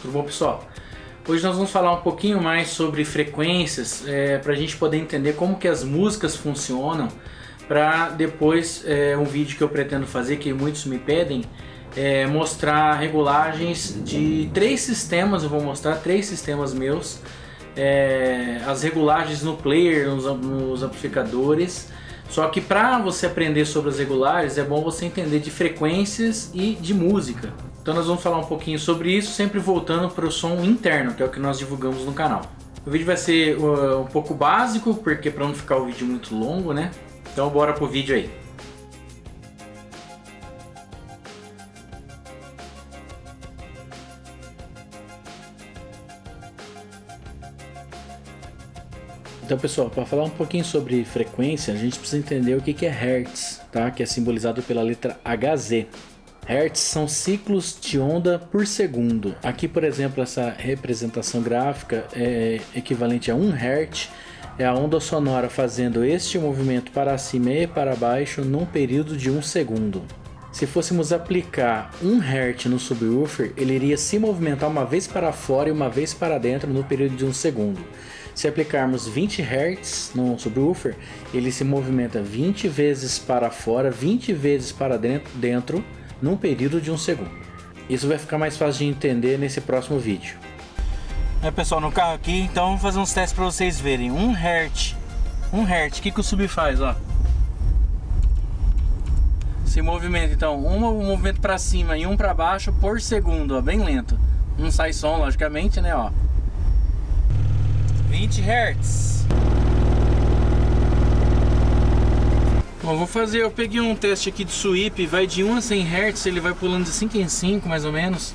Tudo bom, pessoal? Hoje nós vamos falar um pouquinho mais sobre frequências para a gente poder entender como que as músicas funcionam, para depois um vídeo que eu pretendo fazer, que muitos me pedem, mostrar regulagens de 3 sistemas. Eu vou mostrar 3 sistemas meus, as regulagens no player, nos amplificadores. Só que para você aprender sobre as regulagens é bom você entender de frequências e de música. Então nós vamos falar um pouquinho sobre isso, sempre voltando para o som interno, que é o que nós divulgamos no canal. O vídeo vai ser um pouco básico, porque para não ficar o vídeo muito longo, né? Então bora pro vídeo aí. Então, pessoal, para falar um pouquinho sobre frequência, a gente precisa entender o que é Hertz, tá? Que é simbolizado pela letra Hz. Hertz são ciclos de onda por segundo. Aqui, por exemplo, essa representação gráfica é equivalente a 1 Hz. É a onda sonora fazendo este movimento para cima e para baixo num período de 1 segundo. Se fôssemos aplicar 1 Hz no subwoofer, ele iria se movimentar uma vez para fora e uma vez para dentro no período de 1 segundo. Se aplicarmos 20 Hz no subwoofer, ele se movimenta 20 vezes para fora, 20 vezes para dentro num período de 1 segundo. Isso vai ficar mais fácil de entender nesse próximo vídeo. Pessoal, no carro aqui, então vamos fazer uns testes para vocês verem. 1 Hz, o que o sub faz, ó? Se movimenta, então, um movimento para cima e um para baixo por segundo, ó, bem lento. Não sai som, logicamente, né, ó. 20 Hz. Bom, eu peguei um teste aqui de sweep, vai de 1 a 100 Hz, ele vai pulando de 5 em 5 mais ou menos,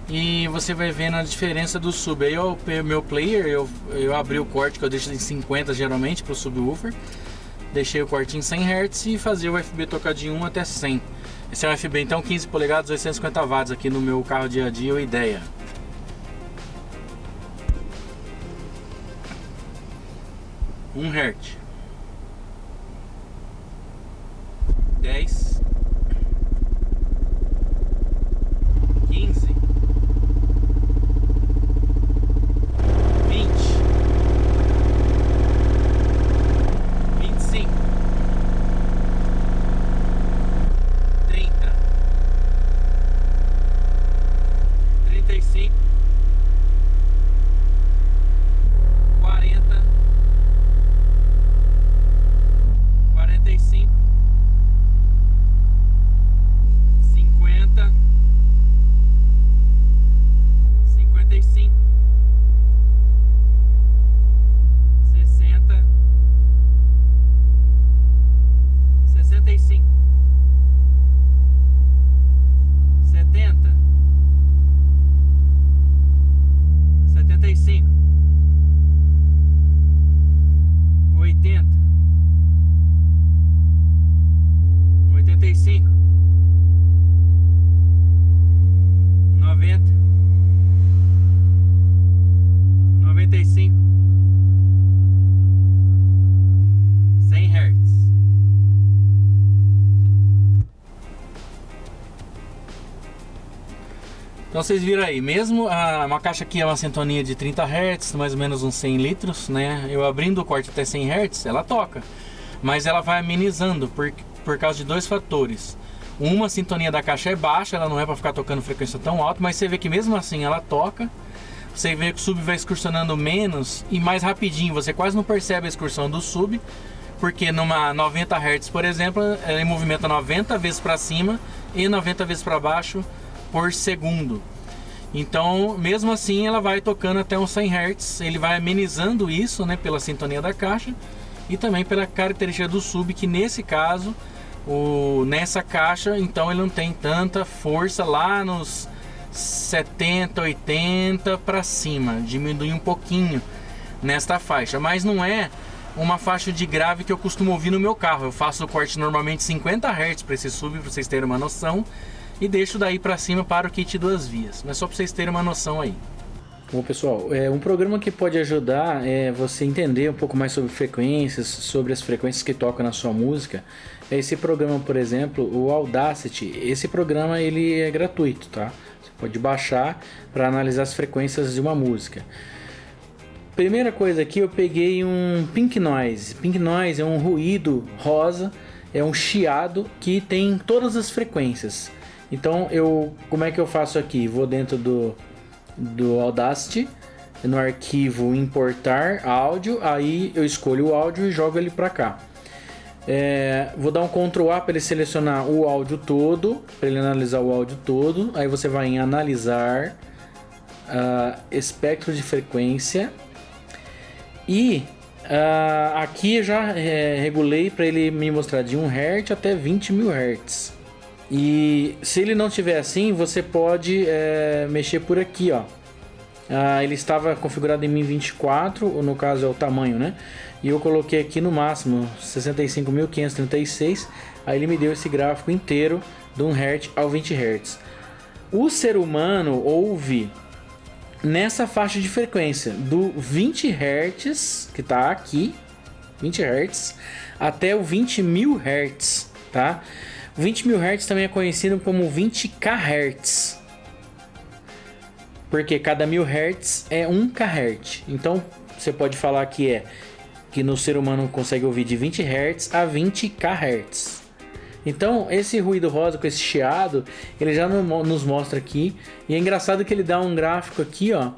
e você vai vendo a diferença do sub. Aí o meu player, eu abri o corte que eu deixo em 50 geralmente para o subwoofer, deixei o corte em 100 Hz e fazia o FB tocar de 1 até 100. Esse é um FB então 15 polegadas, 850 watts aqui no meu carro dia a dia, o Ideia. 1 Hz, 10, 15, 20, 25, 30, 35, 40, 45, 50, 55, 60, 65, 70, 75, 80, 85, 90, 95, 100 Hz. Então vocês viram aí, mesmo uma caixa aqui é uma sintonia de 30 Hz, mais ou menos uns 100 litros, né? Eu abrindo o corte até 100 Hz, ela toca, mas ela vai amenizando por causa de 2 fatores. Uma, sintonia da caixa é baixa, ela não é para ficar tocando frequência tão alta, mas você vê que mesmo assim ela toca. Você vê que o sub vai excursionando menos e mais rapidinho, você quase não percebe a excursão do sub, porque numa 90 Hz, por exemplo, ele movimenta 90 vezes para cima e 90 vezes para baixo por segundo. Então, mesmo assim, ela vai tocando até uns 100 Hz, ele vai amenizando isso, né, pela sintonia da caixa e também pela característica do sub, que nesse caso, nessa caixa, então ele não tem tanta força lá nos 70, 80 para cima, diminui um pouquinho nesta faixa, mas não é uma faixa de grave que eu costumo ouvir no meu carro. Eu faço o corte normalmente 50 Hz para esse sub, para vocês terem uma noção, e deixo daí para cima para o kit 2 vias, mas só para vocês terem uma noção aí. Bom, pessoal, um programa que pode ajudar você entender um pouco mais sobre frequências, sobre as frequências que tocam na sua música. É esse programa, por exemplo, o Audacity. Esse programa ele é gratuito, tá? Você Pode baixar para analisar as frequências de uma música. Primeira coisa aqui, eu peguei um Pink Noise. Pink Noise é um ruído rosa, é um chiado que tem todas as frequências. Então, como é que eu faço aqui? Vou dentro do Audacity, no arquivo importar áudio, aí eu escolho o áudio e jogo ele para cá. Vou dar um Ctrl A para ele selecionar o áudio todo, para ele analisar o áudio todo. Aí você vai em analisar espectro de frequência. E aqui eu já regulei para ele me mostrar de 1 Hz até 20.000 Hz. E se ele não tiver assim, você pode mexer por aqui, ó. Ele estava configurado em 1024, ou no caso é o tamanho, né? E eu coloquei aqui no máximo 65.536. Aí ele me deu esse gráfico inteiro de 1 Hz ao 20 Hz. O ser humano ouve nessa faixa de frequência do 20 Hz, que está aqui, 20 Hz, até o 20.000 Hz, tá? 20.000 Hz também é conhecido como 20 kHz, porque cada 1000 Hz é 1 kHz. Então você pode falar que no ser humano consegue ouvir de 20 Hz a 20 kHz. Então esse ruído rosa com esse chiado, ele já nos mostra aqui. E é engraçado que ele dá um gráfico aqui, ó.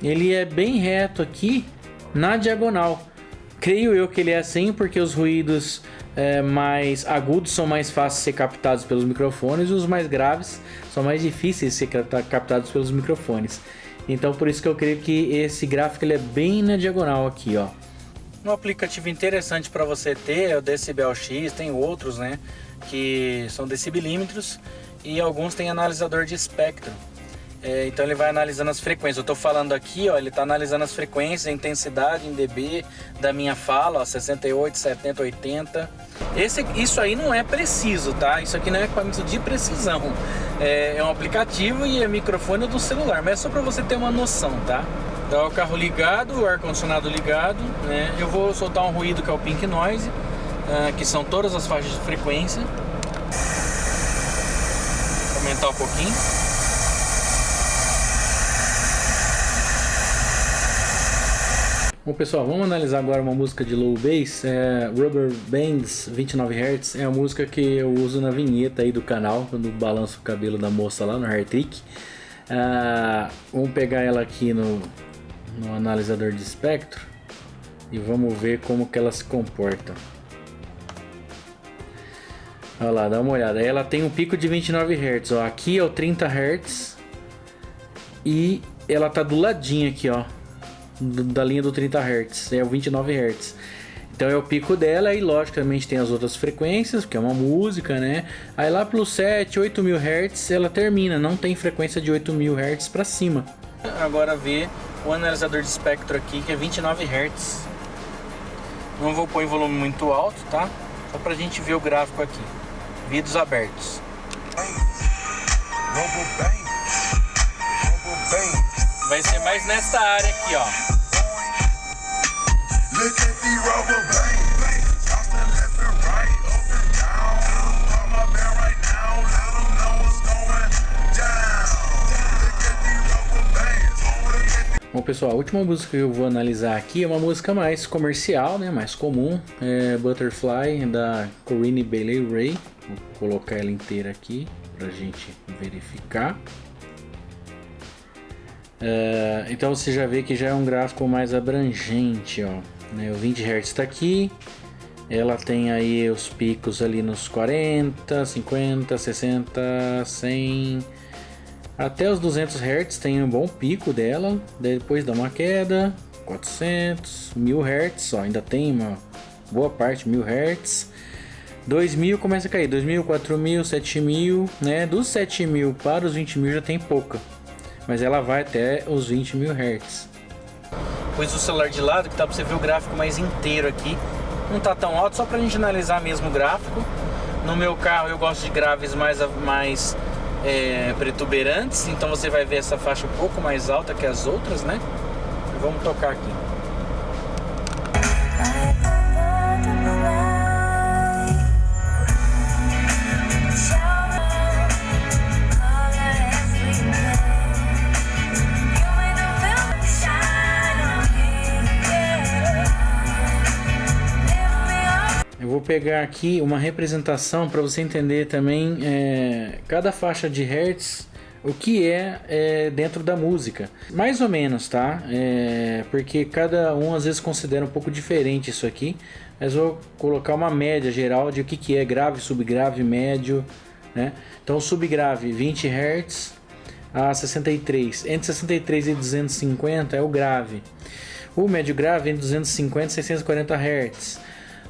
Ele é bem reto aqui na diagonal. Creio eu que ele é assim porque os ruídos mais agudos são mais fáceis de ser captados pelos microfones, e os mais graves são mais difíceis de ser captados pelos microfones. Então por isso que eu creio que esse gráfico ele é bem na diagonal aqui, ó. Um aplicativo interessante para você ter é o Decibel X, tem outros, né, que são decibelímetros, e alguns tem analisador de espectro. Então ele vai analisando as frequências. Eu estou falando aqui, ó, ele está analisando as frequências, a intensidade em dB da minha fala, ó, 68, 70, 80. Isso aí não é preciso, tá? Isso aqui não é equipamento de precisão. É um aplicativo e é microfone do celular, mas é só para você ter uma noção, tá? Então, o carro ligado, o ar-condicionado ligado, né? Eu vou soltar um ruído que é o Pink Noise, que são todas as faixas de frequência. Vou aumentar um pouquinho. Bom pessoal, vamos analisar agora uma música de low bass, Rubber Bands 29 Hz, é a música que eu uso na vinheta aí do canal, quando balanço o cabelo da moça lá no Hair Trick. Vamos pegar ela aqui no analisador de espectro e vamos ver como que ela se comporta. Olha lá, dá uma olhada, ela tem um pico de 29 Hz, ó. Aqui é o 30 Hz e ela tá do ladinho aqui, ó, da linha do 30 Hz, é o 29 Hz. Então é o pico dela, e logicamente tem as outras frequências, que é uma música, né? Aí lá pelos 7, 8.000 Hz ela termina, não tem frequência de 8.000 Hz para cima. Agora ver o analisador de espectro aqui, que é 29 Hz. Não vou pôr em volume muito alto, tá? Só pra gente ver o gráfico aqui. Vídeos abertos. Vai ser mais nessa área aqui, ó. Bom pessoal, a última música que eu vou analisar aqui é uma música mais comercial, né, mais comum, é Butterfly da Corinne Bailey Rae. Vou colocar ela inteira aqui pra gente verificar. Então você já vê que já é um gráfico mais abrangente, ó, né? O 20 Hz está aqui, ela tem aí os picos ali nos 40, 50, 60, 100, até os 200 Hz tem um bom pico dela, depois dá uma queda, 400, 1000 Hz, ó, ainda tem uma boa parte, 1000 Hz, 2000 começa a cair, 2000, 4000, 7000, né? Dos 7000 para os 20.000 já tem pouca, mas ela vai até os 20.000 Hz. Pus o celular de lado que dá para você ver o gráfico mais inteiro aqui. Não tá tão alto, só pra gente analisar mesmo o gráfico. No meu carro eu gosto de graves mais protuberantes, então você vai ver essa faixa um pouco mais alta que as outras, né? E vamos tocar aqui. pegar aqui uma representação para você entender também cada faixa de hertz, o que é dentro da música. Mais ou menos, tá? Porque cada um às vezes considera um pouco diferente isso aqui. Mas vou colocar uma média geral de o que é grave, subgrave, médio, né? Então subgrave 20 Hz a 63. Entre 63 e 250 é o grave. O médio grave entre 250 e 640 Hz.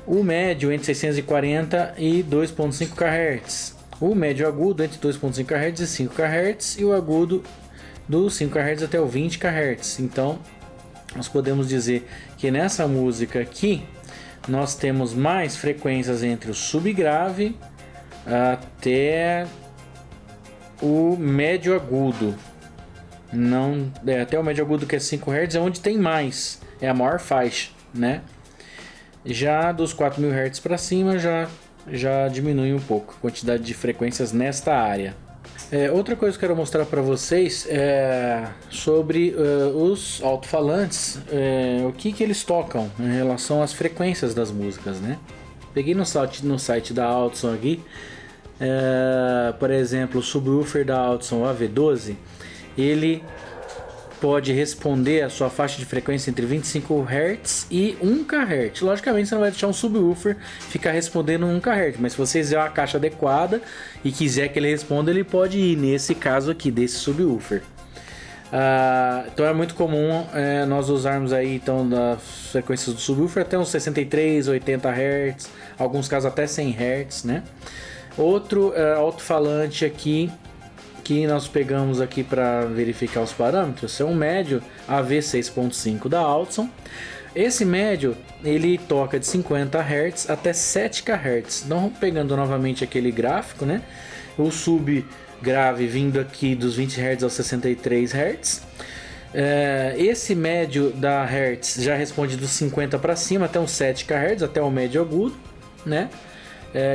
O médio entre 640 e 2.5 kHz. O médio agudo entre 2.5 kHz e 5 kHz. E o agudo do 5 kHz até o 20 kHz. Então nós podemos dizer que nessa música aqui nós temos mais frequências entre o subgrave até o médio agudo. Não, até o médio agudo, que é 5 Hz, é onde tem mais, é a maior faixa, né? Já dos 4.000 Hz para cima já diminui um pouco a quantidade de frequências nesta área. Outra coisa que eu quero mostrar para vocês é sobre os alto-falantes, o que eles tocam em relação às frequências das músicas, né? Peguei no site da Altson aqui, por exemplo, o subwoofer da Altson AV12, ele pode responder a sua faixa de frequência entre 25 Hz e 1 kHz. Logicamente você não vai deixar um subwoofer ficar respondendo 1 kHz, mas se você fizer uma caixa adequada e quiser que ele responda, ele pode ir nesse caso aqui desse subwoofer. Então é muito comum nós usarmos aí então das frequências do subwoofer até uns 63, 80 Hz, alguns casos até 100 Hz, né? Outro alto-falante aqui que nós pegamos aqui para verificar os parâmetros é um médio AV6.5 da Altson. Esse médio ele toca de 50 Hz até 7 kHz. Então, pegando novamente aquele gráfico, né? O subgrave vindo aqui dos 20 Hz aos 63 Hz. Esse médio da Hertz já responde dos 50 para cima até uns 7 kHz, até o médio agudo, né?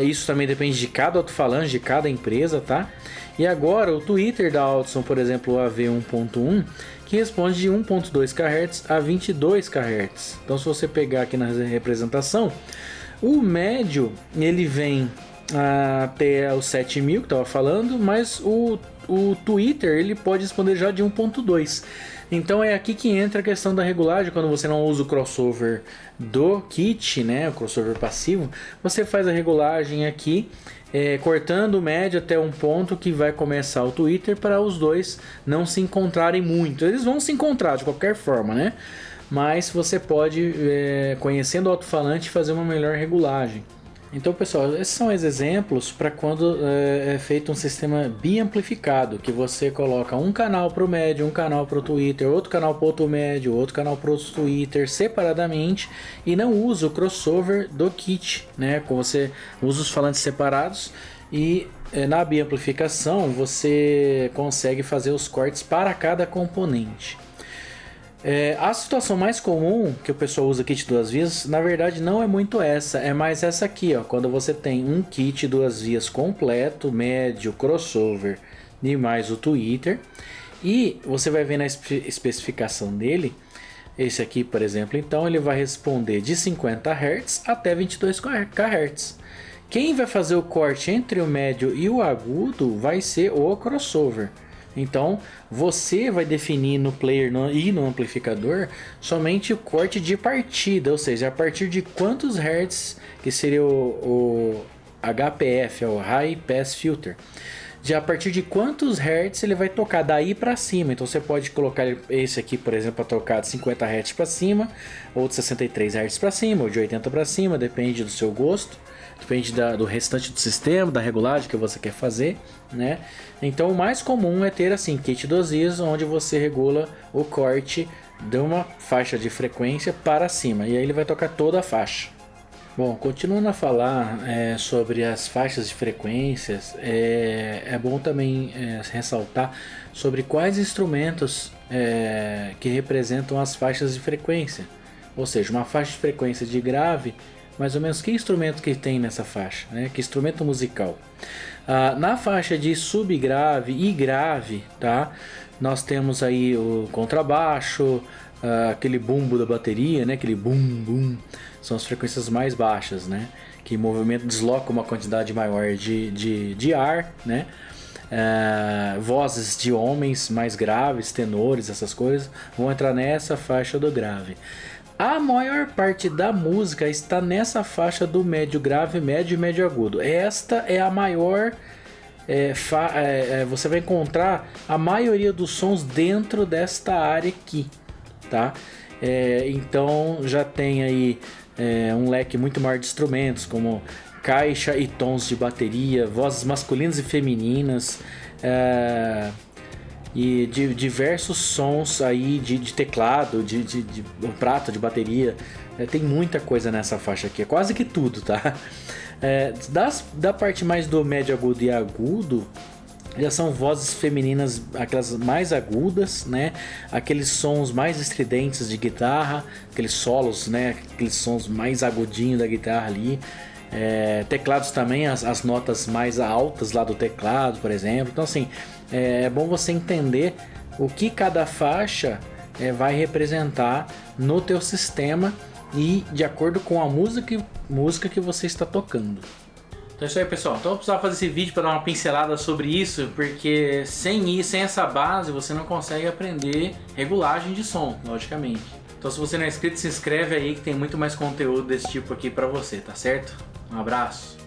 Isso também depende de cada alto-falante, de cada empresa, tá? E agora o tweeter da Altson, por exemplo, o AV1.1, que responde de 1.2 kHz a 22 kHz. Então, se você pegar aqui na representação, o médio ele vem até os 7000 que estava falando, mas o tweeter ele pode responder já de 1.2. Então é aqui que entra a questão da regulagem. Quando você não usa o crossover do kit, né, o crossover passivo, você faz a regulagem aqui, cortando o médio até um ponto que vai começar o tweeter, para os dois não se encontrarem muito. Eles vão se encontrar de qualquer forma, né? Mas você pode, conhecendo o alto-falante, fazer uma melhor regulagem. Então, pessoal, esses são os exemplos para quando é feito um sistema biamplificado, que você coloca um canal para o médio, um canal para o tweeter, outro canal para o outro médio, outro canal para o tweeter separadamente, e não usa o crossover do kit, né? Você usa os falantes separados e na biamplificação você consegue fazer os cortes para cada componente. A situação mais comum que o pessoal usa kit duas vias, na verdade não é muito essa, é mais essa aqui, ó, quando você tem um kit duas vias completo, médio, crossover e mais o tweeter, e você vai ver na especificação dele, esse aqui, por exemplo, então ele vai responder de 50 Hz até 22 kHz. Quem vai fazer o corte entre o médio e o agudo vai ser o crossover. Então você vai definir no player e no amplificador somente o corte de partida, ou seja, a partir de quantos hertz, que seria o HPF, o High Pass Filter, a partir de quantos hertz ele vai tocar daí para cima. Então você pode colocar esse aqui, por exemplo, para tocar de 50 hertz para cima, ou de 63 hertz para cima, ou de 80 para cima, depende do seu gosto. Depende do restante do sistema, da regulagem que você quer fazer, né? Então o mais comum é ter assim, kit 2 vias, onde você regula o corte de uma faixa de frequência para cima, e aí ele vai tocar toda a faixa. Bom, continuando a falar sobre as faixas de frequências, é bom também ressaltar sobre quais instrumentos que representam as faixas de frequência. Ou seja, uma faixa de frequência de grave mais ou menos que instrumento que tem nessa faixa, né? Que instrumento musical. Na faixa de subgrave e grave, tá? Nós temos aí o contrabaixo, aquele bumbo da bateria, né? Aquele bum bum, são as frequências mais baixas, né? Que movimento desloca uma quantidade maior de ar, né? Vozes de homens mais graves, tenores, essas coisas vão entrar nessa faixa do grave. A maior parte da música está nessa faixa do médio grave, médio e médio agudo. Esta é a maior. Você vai encontrar a maioria dos sons dentro desta área aqui, tá? Então já tem aí um leque muito maior de instrumentos, como caixa e tons de bateria, vozes masculinas e femininas, e de diversos sons aí de teclado, de prato, de bateria. Tem muita coisa nessa faixa aqui, é quase que tudo, tá? Da parte mais do médio agudo e agudo, já são vozes femininas, aquelas mais agudas, né? Aqueles sons mais estridentes de guitarra, aqueles solos, né? Aqueles sons mais agudinhos da guitarra ali. Teclados também, as notas mais altas lá do teclado, por exemplo. Então assim, é bom você entender o que cada faixa vai representar no teu sistema e de acordo com a música que você está tocando. Então é isso aí, pessoal. Então eu precisava fazer esse vídeo para dar uma pincelada sobre isso, porque sem essa base você não consegue aprender regulagem de som, logicamente. Então se você não é inscrito, se inscreve aí que tem muito mais conteúdo desse tipo aqui para você, tá certo? Um abraço!